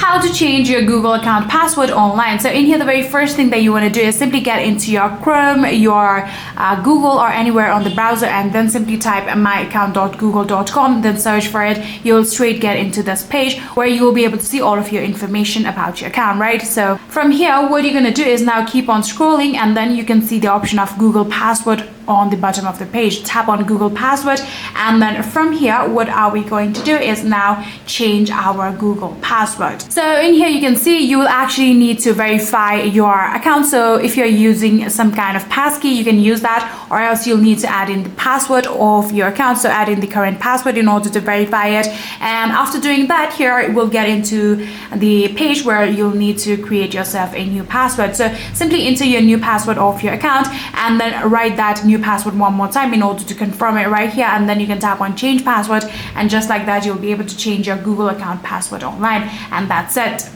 how to change your Google account password online. So in here, the very first thing that you want to do is simply get into your Chrome, your Google, or anywhere on the browser, and then simply type myaccount.google.com, then search for it. You'll straight get into this page where you will be able to see all of your information about your account, right? So from here, what you're going to do is now keep on scrolling, and then you can see the option of Google password on the bottom of the page. Tap on Google password, and then from here, what are we going to do is now change our Google password. So in here, you can see you will actually need to verify your account. So if you're using some kind of passkey, you can use that, or else you'll need to add in the password of your account. So add in the current password in order to verify it. And after doing that, here we'll get into the page where you'll need to create yourself a new password. So simply enter your new password of your account, and then write that new password one more time in order to confirm it right here, and then you can tap on change password, and just like that, you'll be able to change your Google account password online, and that's it.